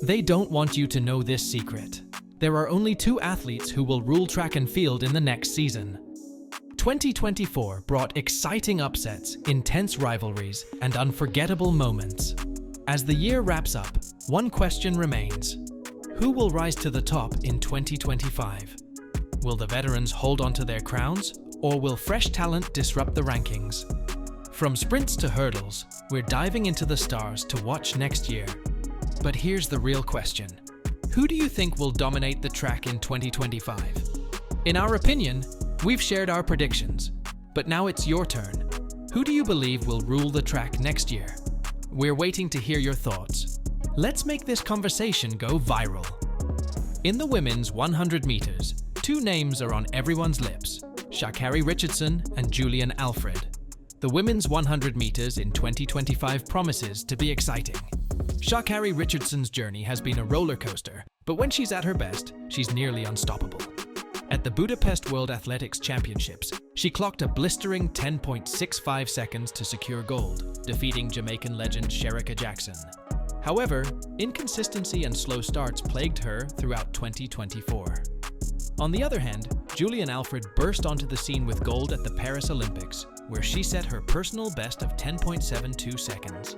They don't want you to know this secret. There are only two athletes who will rule track and field in the next season. 2024 brought exciting upsets, intense rivalries, and unforgettable moments. As the year wraps up, one question remains. Who will rise to the top in 2025? Will the veterans hold onto their crowns, or will fresh talent disrupt the rankings? From sprints to hurdles, we're diving into the stars to watch next year. But here's the real question. Who do you think will dominate the track in 2025? In our opinion, we've shared our predictions, but now it's your turn. Who do you believe will rule the track next year? We're waiting to hear your thoughts. Let's make this conversation go viral. In the women's 100 meters, two names are on everyone's lips, Sha'Carri Richardson and Julien Alfred. The women's 100 meters in 2025 promises to be exciting. Sha'Carri Richardson's journey has been a roller coaster, but when she's at her best, she's nearly unstoppable. At the Budapest World Athletics Championships, she clocked a blistering 10.65 seconds to secure gold, defeating Jamaican legend Sha'Carri Richardson. However, inconsistency and slow starts plagued her throughout 2024. On the other hand, Julien Alfred burst onto the scene with gold at the Paris Olympics, where she set her personal best of 10.72 seconds.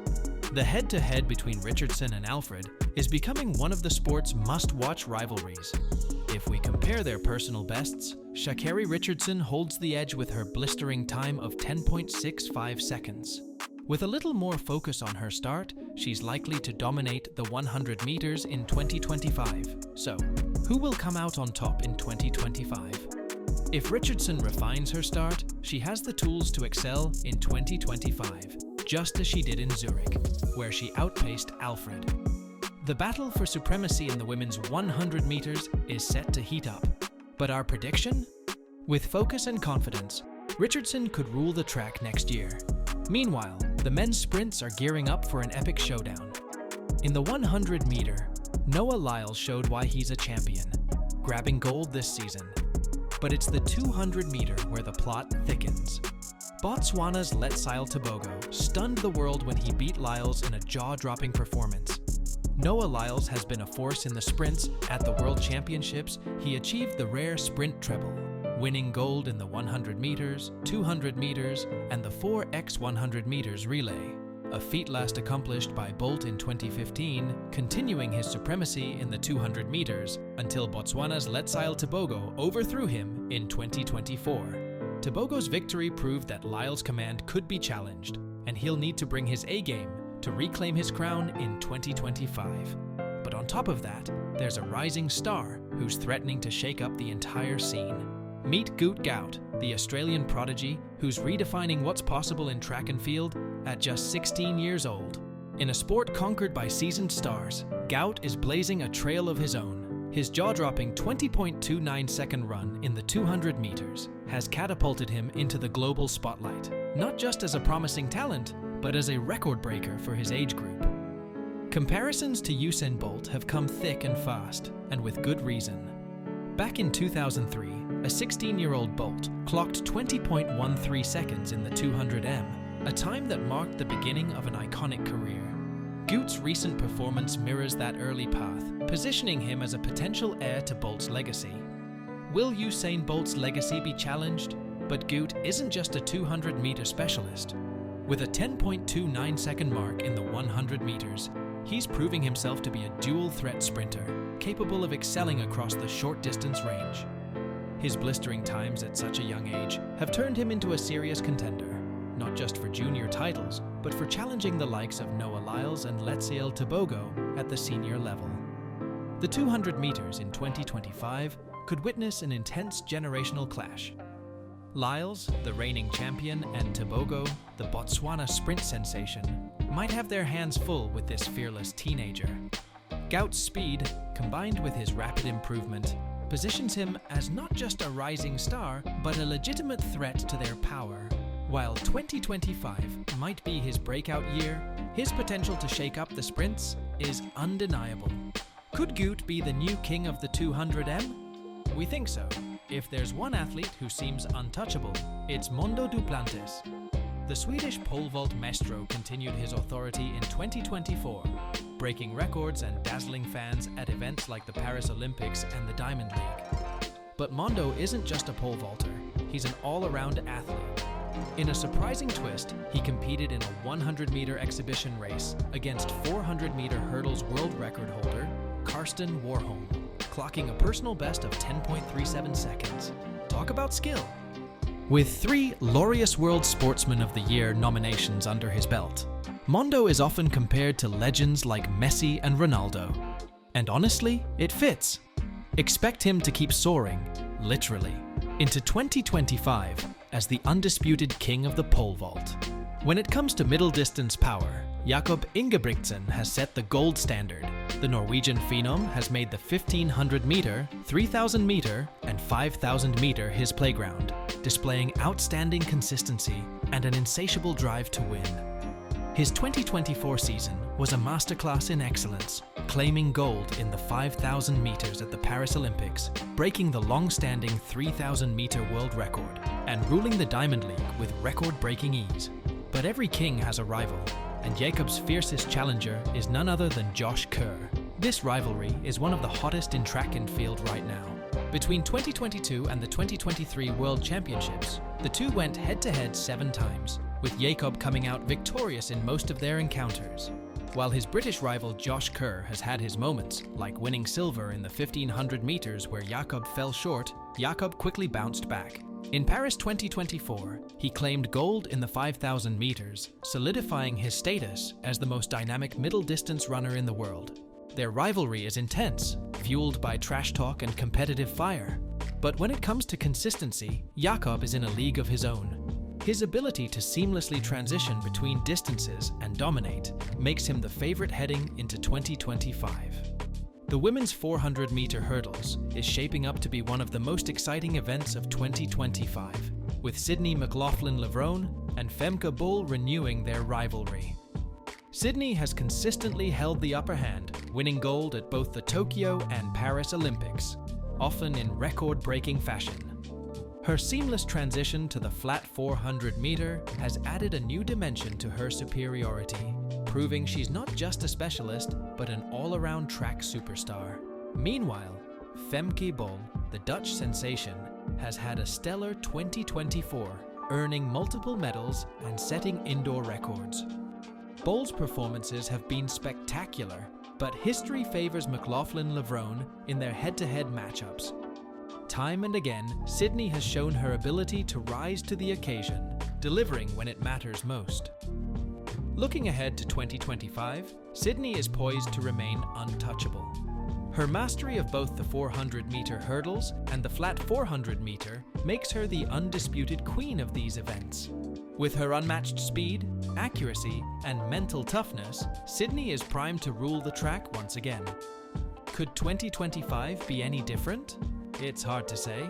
The head-to-head between Richardson and Alfred is becoming one of the sport's must-watch rivalries. If we compare their personal bests, Sha'Carri Richardson holds the edge with her blistering time of 10.65 seconds. With a little more focus on her start, she's likely to dominate the 100 meters in 2025. So, who will come out on top in 2025? If Richardson refines her start, she has the tools to excel in 2025, just as she did in Zurich, where she outpaced Alfred. The battle for supremacy in the women's 100 meters is set to heat up. But our prediction? With focus and confidence, Richardson could rule the track next year. Meanwhile, the men's sprints are gearing up for an epic showdown. In the 100 meter, Lyles showed why he's a champion, grabbing gold this season. But it's the 200 meter where the plot thickens. Botswana's Letsile Tebogo stunned the world when he beat Lyles in a jaw-dropping performance. Lyles has been a force in the sprints. At the World Championships, he achieved the rare sprint treble, winning gold in the 100 meters, 200 meters, and the 4x100 meters relay, a feat last accomplished by Bolt in 2015, continuing his supremacy in the 200 meters until Botswana's Letsile Tebogo overthrew him in 2024. Tebogo's victory proved that Lyles' command could be challenged, and he'll need to bring his A-game to reclaim his crown in 2025. But on top of that, there's a rising star who's threatening to shake up the entire scene. Meet Gout Gout, the Australian prodigy who's redefining what's possible in track and field at just 16 years old. In a sport conquered by seasoned stars, Gout is blazing a trail of his own. His jaw-dropping 20.29 second run in the 200 meters has catapulted him into the global spotlight, not just as a promising talent, but as a record breaker for his age group. Comparisons to Usain Bolt have come thick and fast, and with good reason. Back in 2003, a 16-year-old Bolt clocked 20.13 seconds in the 200m, a time that marked the beginning of an iconic career. Gout's recent performance mirrors that early path, positioning him as a potential heir to Bolt's legacy. Will Usain Bolt's legacy be challenged? But Gout isn't just a 200-meter specialist. With a 10.29 second mark in the 100 meters, he's proving himself to be a dual-threat sprinter, capable of excelling across the short-distance range. His blistering times at such a young age have turned him into a serious contender, not just for junior titles, but for challenging the likes of Lyles and Letsile Tebogo at the senior level. The 200 meters in 2025 could witness an intense generational clash. Lyles, the reigning champion, and Tebogo, the Botswana sprint sensation, might have their hands full with this fearless teenager. Gout's speed, combined with his rapid improvement, positions him as not just a rising star, but a legitimate threat to their power. While 2025 might be his breakout year, his potential to shake up the sprints is undeniable. Could Gout be the new king of the 200m? We think so. If there's one athlete who seems untouchable, it's Mondo Duplantis. The Swedish pole vault maestro continued his authority in 2024, breaking records and dazzling fans at events like the Paris Olympics and the Diamond League. But Mondo isn't just a pole vaulter, he's an all-around athlete. In a surprising twist, he competed in a 100-meter exhibition race against 400-meter hurdles world record holder Karsten Warholm, clocking a personal best of 10.37 seconds. Talk about skill! With 3 Laureus World Sportsman of the Year nominations under his belt, Mondo is often compared to legends like Messi and Ronaldo. And honestly, it fits. Expect him to keep soaring, literally, into 2025 as the undisputed king of the pole vault. When it comes to middle distance power, Jakob Ingebrigtsen has set the gold standard. The Norwegian phenom has made the 1500-meter, 3000-meter, and 5000-meter his playground, displaying outstanding consistency and an insatiable drive to win. His 2024 season was a masterclass in excellence, claiming gold in the 5,000 meters at the Paris Olympics, breaking the long-standing 3,000-meter world record, and ruling the Diamond League with record-breaking ease. But every king has a rival, and Jakob's fiercest challenger is none other than Josh Kerr. This rivalry is one of the hottest in track and field right now. Between 2022 and the 2023 World Championships, the two went head-to-head 7 times, with Jakob coming out victorious in most of their encounters. While his British rival Josh Kerr has had his moments, like winning silver in the 1500 meters where Jakob fell short, Jakob quickly bounced back. In Paris 2024, he claimed gold in the 5,000 meters, solidifying his status as the most dynamic middle-distance runner in the world. Their rivalry is intense, fueled by trash talk and competitive fire. But when it comes to consistency, Jakob is in a league of his own. His ability to seamlessly transition between distances and dominate makes him the favorite heading into 2025. The women's 400-meter hurdles is shaping up to be one of the most exciting events of 2025, with Sydney McLaughlin and Femke Bol renewing their rivalry. Sydney has consistently held the upper hand, winning gold at both the Tokyo and Paris Olympics, often in record-breaking fashion. Her seamless transition to the flat 400-meter has added a new dimension to her superiority, proving she's not just a specialist, but an all-around track superstar. Meanwhile, Femke Bol, the Dutch sensation, has had a stellar 2024, earning multiple medals and setting indoor records. Bol's performances have been spectacular, but history favors McLaughlin in their head-to-head matchups. Time and again, Sydney has shown her ability to rise to the occasion, delivering when it matters most. Looking ahead to 2025, Sydney is poised to remain untouchable. Her mastery of both the 400-meter hurdles and the flat 400-meter makes her the undisputed queen of these events. With her unmatched speed, accuracy, and mental toughness, Sydney is primed to rule the track once again. Could 2025 be any different? It's hard to say.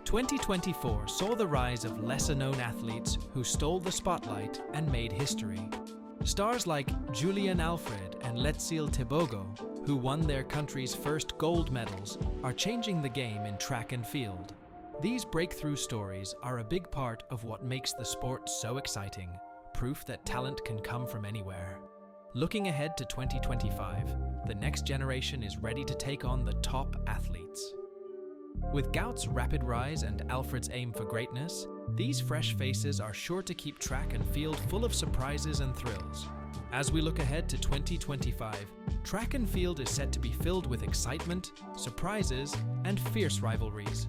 2024 saw the rise of lesser-known athletes who stole the spotlight and made history. Stars like Julien Alfred and Letsile Tebogo, who won their country's first gold medals, are changing the game in track and field. These breakthrough stories are a big part of what makes the sport so exciting, proof that talent can come from anywhere. Looking ahead to 2025, the next generation is ready to take on the top athletes. With Gout's rapid rise and Alfred's aim for greatness, these fresh faces are sure to keep track and field full of surprises and thrills. As we look ahead to 2025, track and field is set to be filled with excitement, surprises, and fierce rivalries.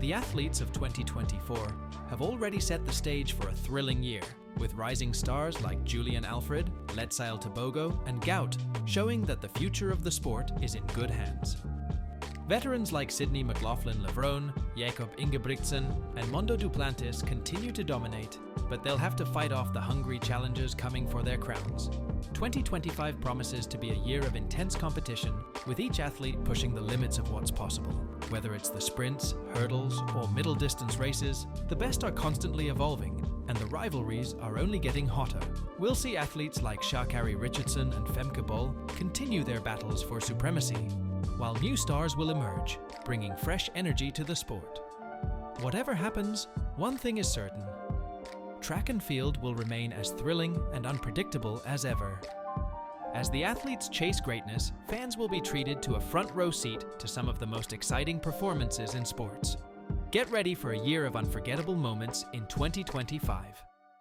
The athletes of 2024 have already set the stage for a thrilling year, with rising stars like Julien Alfred, Letsile Tebogo, and Gout showing that the future of the sport is in good hands. Veterans like Sydney McLaughlin, Jakob Ingebrigtsen, and Mondo Duplantis continue to dominate, but they'll have to fight off the hungry challengers coming for their crowns. 2025 promises to be a year of intense competition, with each athlete pushing the limits of what's possible. Whether it's the sprints, hurdles, or middle distance races, the best are constantly evolving, and the rivalries are only getting hotter. We'll see athletes like Sha'Carri Richardson and Femke Bol continue their battles for supremacy, while new stars will emerge, bringing fresh energy to the sport. Whatever happens, one thing is certain: track and field will remain as thrilling and unpredictable as ever. As the athletes chase greatness, fans will be treated to a front-row seat to some of the most exciting performances in sports. Get ready for a year of unforgettable moments in 2025.